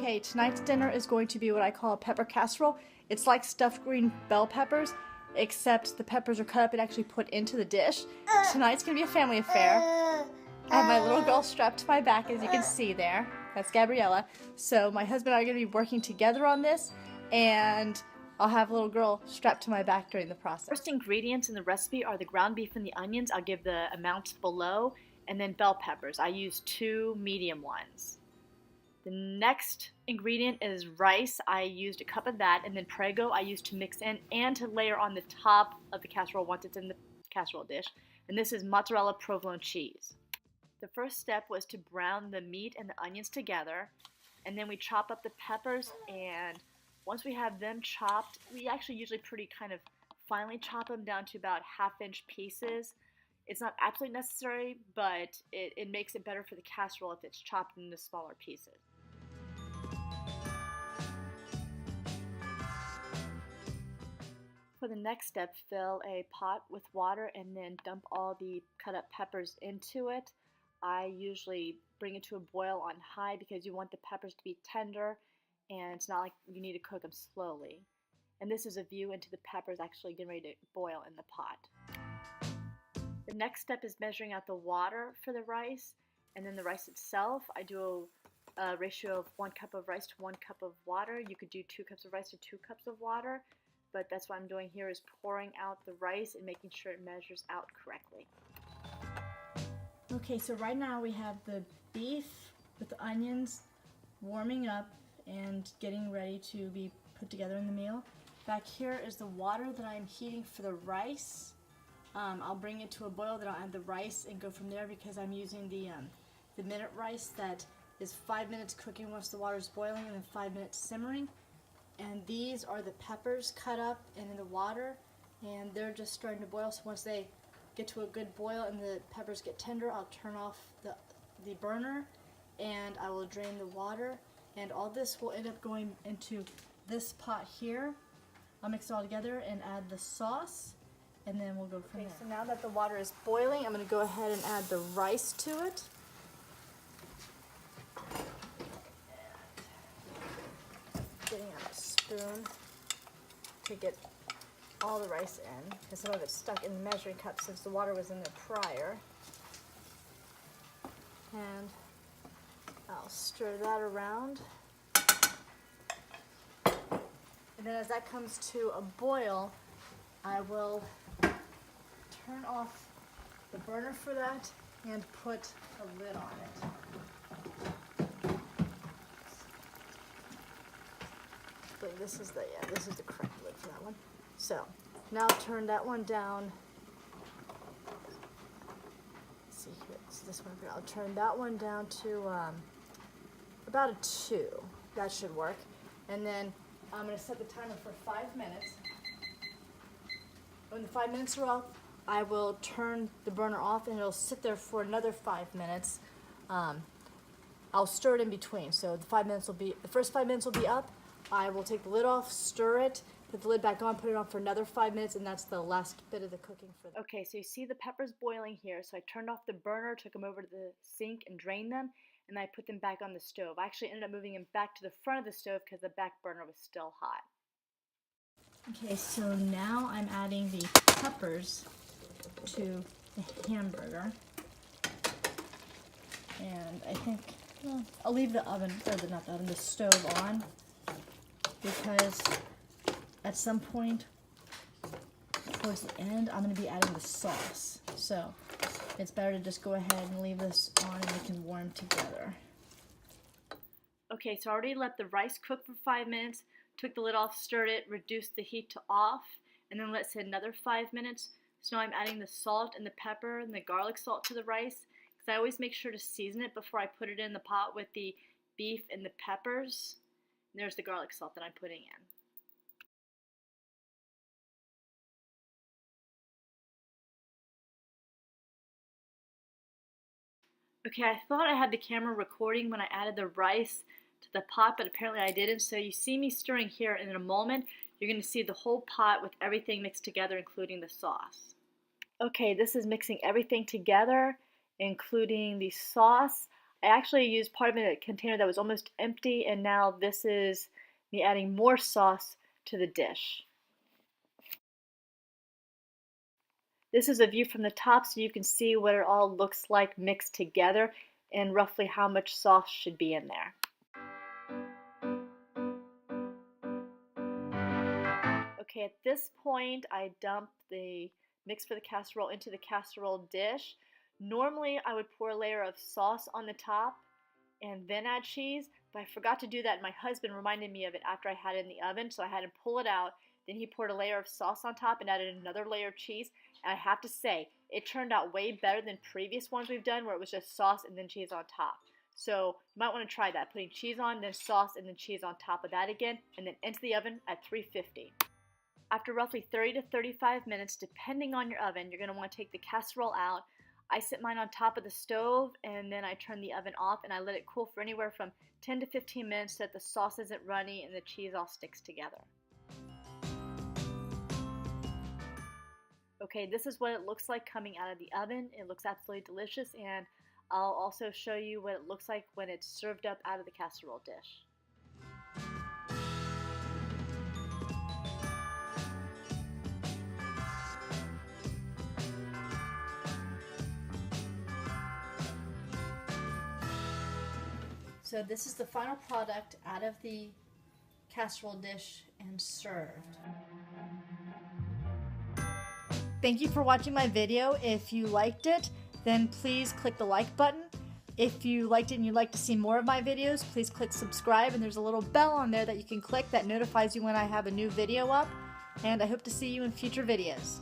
Okay, tonight's dinner is going to be what I call a pepper casserole. It's like stuffed green bell peppers, except the peppers are cut up and actually put into the dish. Tonight's going to be a family affair. I have my little girl strapped to my back, as you can see there. That's Gabriella. So my husband and I are going to be working together on this, and I'll have a little girl strapped to my back during the process. First ingredients in the recipe are the ground beef and the onions. I'll give the amounts below, and then bell peppers. I use 2 medium ones. The next ingredient is rice. I used a cup of that, and then Prego I used to mix in and to layer on the top of the casserole once it's in the casserole dish. And this is mozzarella provolone cheese. The first step was to brown the meat and the onions together, and then we chop up the peppers, and once we have them chopped, we actually usually pretty kind of finely chop them down to about 1/2-inch pieces. It's not absolutely necessary, but it makes it better for the casserole if it's chopped into smaller pieces. For the next step, fill a pot with water and then dump all the cut up peppers into it. I usually bring it to a boil on high because you want the peppers to be tender, and it's not like you need to cook them slowly. And this is a view into the peppers actually getting ready to boil in the pot. The next step is measuring out the water for the rice, and then the rice itself. I do a ratio of 1 cup of rice to 1 cup of water. You could do 2 cups of rice to 2 cups of water, but that's what I'm doing here, is pouring out the rice and making sure it measures out correctly. Okay, so right now we have the beef with the onions warming up and getting ready to be put together in the meal. Back here is the water that I'm heating for the rice. I'll bring it to a boil, then I'll add the rice and go from there because I'm using the minute rice that is 5 minutes cooking once the water is boiling and then 5 minutes simmering. And these are the peppers cut up and in the water, and they're just starting to boil. So once they get to a good boil and the peppers get tender, I'll turn off the burner and I will drain the water, and all this will end up going into this pot here. I'll mix it all together and add the sauce, and then we'll go from there. So now that the water is boiling, I'm going to go ahead and add the rice to it. Getting out a spoon to get all the rice in, because some of it's stuck in the measuring cup since the water was in there prior. And I'll stir that around. And then as that comes to a boil, I will turn off the burner for that and put a lid on it. So this is the correct lid for that one. So now I'll turn that one down. Let's see here, it's this one here. I'll turn that one down to about a 2. That should work. And then I'm going to set the timer for 5 minutes. When the 5 minutes are up, I will turn the burner off and it'll sit there for another 5 minutes. I'll stir it in between. So the first 5 minutes will be up. I will take the lid off, stir it, put the lid back on, put it on for another 5 minutes, and that's the last bit of the cooking for them. Okay, so you see the peppers boiling here. So I turned off the burner, took them over to the sink and drained them, and I put them back on the stove. I actually ended up moving them back to the front of the stove because the back burner was still hot. Okay, so now I'm adding the peppers to the hamburger. And I think, well, I'll leave the oven, or the stove on, because at some point towards the end, I'm going to be adding the sauce. So it's better to just go ahead and leave this on and they can warm together. Okay, so I already let the rice cook for 5 minutes, took the lid off, stirred it, reduced the heat to off, and then let it sit another 5 minutes. So now I'm adding the salt and the pepper and the garlic salt to the rice, because I always make sure to season it before I put it in the pot with the beef and the peppers. And there's the garlic salt that I'm putting in. Okay, I thought I had the camera recording when I added the rice to the pot, but apparently I didn't. So you see me stirring here, and in a moment you're going to see the whole pot with everything mixed together, including the sauce. Okay, this is mixing everything together, including the sauce. I actually used part of it in a container that was almost empty, and now this is me adding more sauce to the dish. This is a view from the top so you can see what it all looks like mixed together and roughly how much sauce should be in there. Okay, at this point I dump the mix for the casserole into the casserole dish. Normally I would pour a layer of sauce on the top and then add cheese, but I forgot to do that. My husband reminded me of it after I had it in the oven, so I had to pull it out. Then he poured a layer of sauce on top and added another layer of cheese. And I have to say, it turned out way better than previous ones we've done where it was just sauce and then cheese on top. So you might want to try that, putting cheese on, then sauce, and then cheese on top of that again, and then into the oven at 350. After roughly 30 to 35 minutes, depending on your oven, you're going to want to take the casserole out. I set mine on top of the stove, and then I turn the oven off, and I let it cool for anywhere from 10 to 15 minutes so that the sauce isn't runny and the cheese all sticks together. Okay, this is what it looks like coming out of the oven. It looks absolutely delicious, and I'll also show you what it looks like when it's served up out of the casserole dish. So this is the final product out of the casserole dish and served. Thank you for watching my video. If you liked it, then please click the like button. If you liked it and you'd like to see more of my videos, please click subscribe, and there's a little bell on there that you can click that notifies you when I have a new video up. And I hope to see you in future videos.